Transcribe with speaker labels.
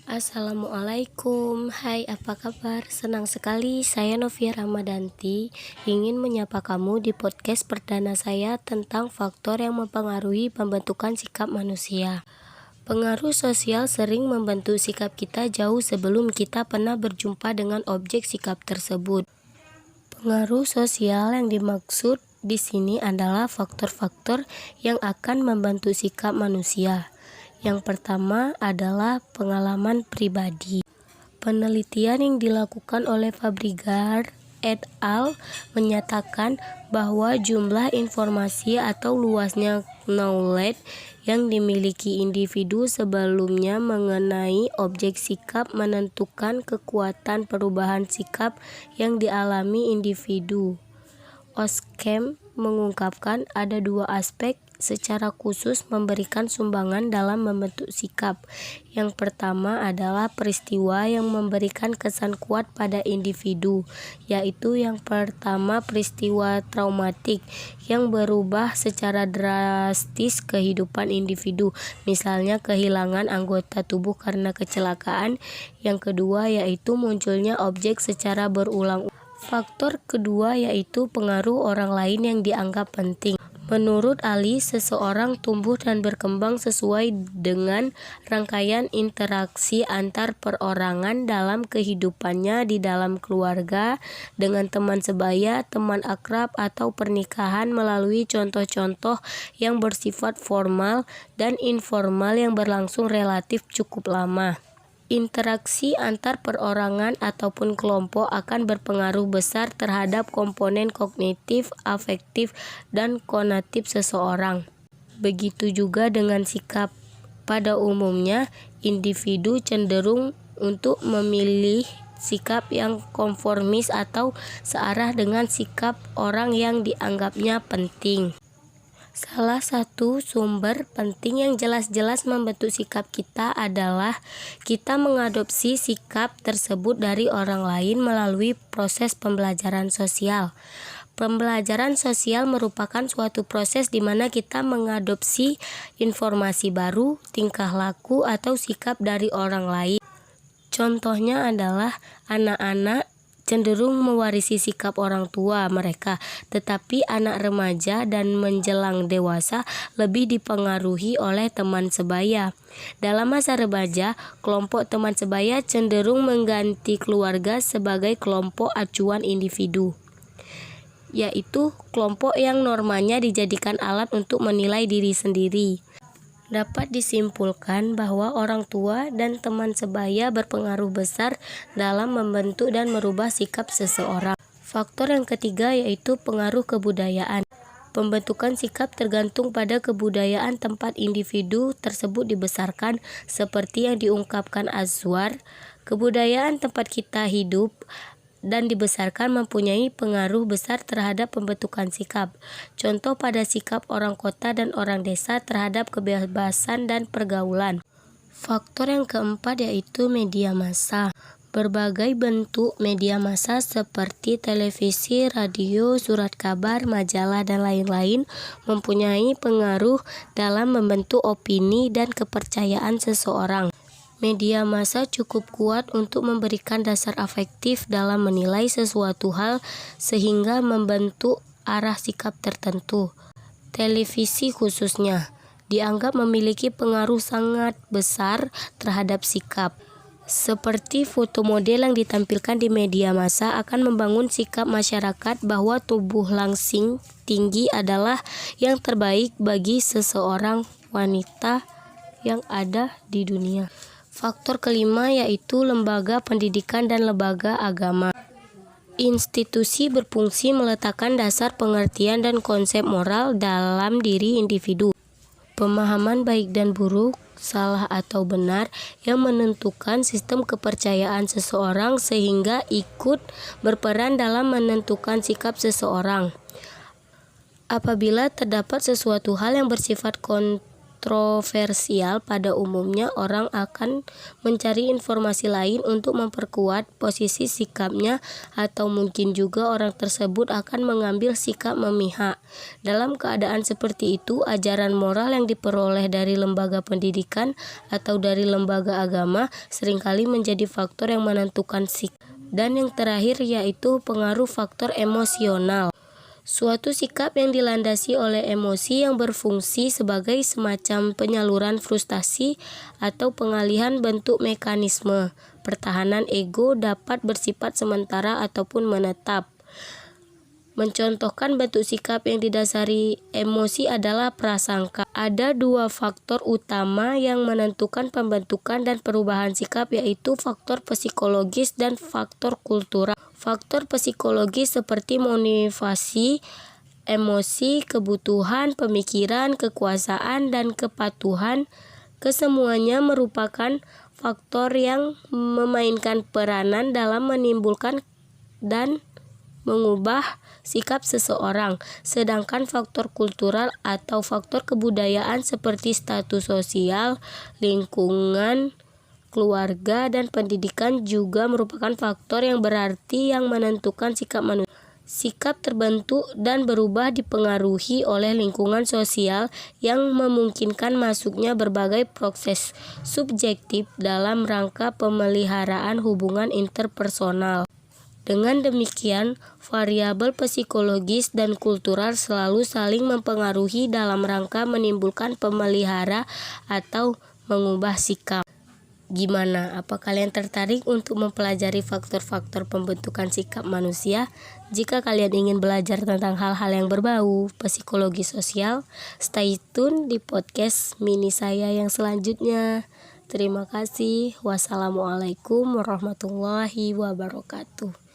Speaker 1: Assalamualaikum, hai apa kabar? Senang sekali saya Novia Ramadanti ingin menyapa kamu di podcast perdana saya tentang faktor yang mempengaruhi pembentukan sikap manusia. Pengaruh sosial sering membentuk sikap kita jauh sebelum kita pernah berjumpa dengan objek sikap tersebut. Pengaruh sosial yang dimaksud di sini adalah faktor-faktor yang akan membentuk sikap manusia. Yang pertama adalah pengalaman pribadi. Penelitian yang dilakukan oleh Fabregat et al. Menyatakan bahwa jumlah informasi atau luasnya knowledge yang dimiliki individu sebelumnya mengenai objek sikap menentukan kekuatan perubahan sikap yang dialami individu. Oskam mengungkapkan ada dua aspek secara khusus memberikan sumbangan dalam membentuk sikap. Yang pertama adalah peristiwa yang memberikan kesan kuat pada individu, yaitu yang pertama peristiwa traumatik yang berubah secara drastis kehidupan individu, misalnya kehilangan anggota tubuh karena kecelakaan. Yang kedua yaitu munculnya objek secara berulang-ulang. Faktor kedua yaitu pengaruh orang lain yang dianggap penting. Menurut Ali, seseorang tumbuh dan berkembang sesuai dengan rangkaian interaksi antar perorangan dalam kehidupannya di dalam keluarga, dengan teman sebaya, teman akrab, atau pernikahan melalui contoh-contoh yang bersifat formal dan informal yang berlangsung relatif cukup lama. Interaksi antar perorangan ataupun kelompok akan berpengaruh besar terhadap komponen kognitif, afektif, dan konatif seseorang. Begitu juga dengan sikap. Pada umumnya, individu cenderung untuk memilih sikap yang konformis atau searah dengan sikap orang yang dianggapnya penting. Salah satu sumber penting yang jelas-jelas membentuk sikap kita adalah kita mengadopsi sikap tersebut dari orang lain melalui proses pembelajaran sosial. Pembelajaran sosial merupakan suatu proses di mana kita mengadopsi informasi baru, tingkah laku, atau sikap dari orang lain. Contohnya adalah anak-anak cenderung mewarisi sikap orang tua mereka, tetapi anak remaja dan menjelang dewasa lebih dipengaruhi oleh teman sebaya. Dalam masa remaja, kelompok teman sebaya cenderung mengganti keluarga sebagai kelompok acuan individu, yaitu kelompok yang normanya dijadikan alat untuk menilai diri sendiri. Dapat disimpulkan bahwa orang tua dan teman sebaya berpengaruh besar dalam membentuk dan merubah sikap seseorang. Faktor yang ketiga yaitu pengaruh kebudayaan. Pembentukan sikap tergantung pada kebudayaan tempat individu tersebut dibesarkan, seperti yang diungkapkan Azwar. Kebudayaan tempat kita hidup dan dibesarkan mempunyai pengaruh besar terhadap pembentukan sikap. Contoh pada sikap orang kota dan orang desa terhadap kebebasan dan pergaulan. Faktor yang keempat yaitu media massa. Berbagai bentuk media massa seperti televisi, radio, surat kabar, majalah, dan lain-lain mempunyai pengaruh dalam membentuk opini dan kepercayaan seseorang. Media massa cukup kuat untuk memberikan dasar afektif dalam menilai sesuatu hal sehingga membentuk arah sikap tertentu. Televisi khususnya dianggap memiliki pengaruh sangat besar terhadap sikap. Seperti foto model yang ditampilkan di media massa akan membangun sikap masyarakat bahwa tubuh langsing tinggi adalah yang terbaik bagi seseorang wanita yang ada di dunia. Faktor kelima yaitu lembaga pendidikan dan lembaga agama. Institusi berfungsi meletakkan dasar pengertian dan konsep moral dalam diri individu. Pemahaman baik dan buruk, salah atau benar yang menentukan sistem kepercayaan seseorang sehingga ikut berperan dalam menentukan sikap seseorang. Apabila terdapat sesuatu hal yang bersifat kontroversial. Pada umumnya orang akan mencari informasi lain untuk memperkuat posisi sikapnya, atau mungkin juga orang tersebut akan mengambil sikap memihak. Dalam keadaan seperti itu, ajaran moral yang diperoleh dari lembaga pendidikan atau dari lembaga agama seringkali menjadi faktor yang menentukan sikap. Dan yang terakhir yaitu pengaruh faktor emosional. Suatu sikap yang dilandasi oleh emosi yang berfungsi sebagai semacam penyaluran frustasi atau pengalihan bentuk mekanisme pertahanan ego dapat bersifat sementara ataupun menetap. Mencontohkan bentuk sikap yang didasari emosi adalah prasangka. Ada dua faktor utama yang menentukan pembentukan dan perubahan sikap, yaitu faktor psikologis dan faktor kultural. Faktor psikologis seperti motivasi, emosi, kebutuhan, pemikiran, kekuasaan, dan kepatuhan, kesemuanya merupakan faktor yang memainkan peranan dalam menimbulkan dan mengubah sikap seseorang. Sedangkan faktor kultural atau faktor kebudayaan seperti status sosial, lingkungan, keluarga, dan pendidikan juga merupakan faktor yang berarti yang menentukan sikap manusia. Sikap terbentuk dan berubah dipengaruhi oleh lingkungan sosial yang memungkinkan masuknya berbagai proses subjektif dalam rangka pemeliharaan hubungan interpersonal. Dengan demikian, variabel psikologis dan kultural selalu saling mempengaruhi dalam rangka menimbulkan pemelihara atau mengubah sikap. Gimana? Apa kalian tertarik untuk mempelajari faktor-faktor pembentukan sikap manusia? Jika kalian ingin belajar tentang hal-hal yang berbau psikologi sosial, stay tune di podcast mini saya yang selanjutnya. Terima kasih. Wassalamualaikum warahmatullahi wabarakatuh.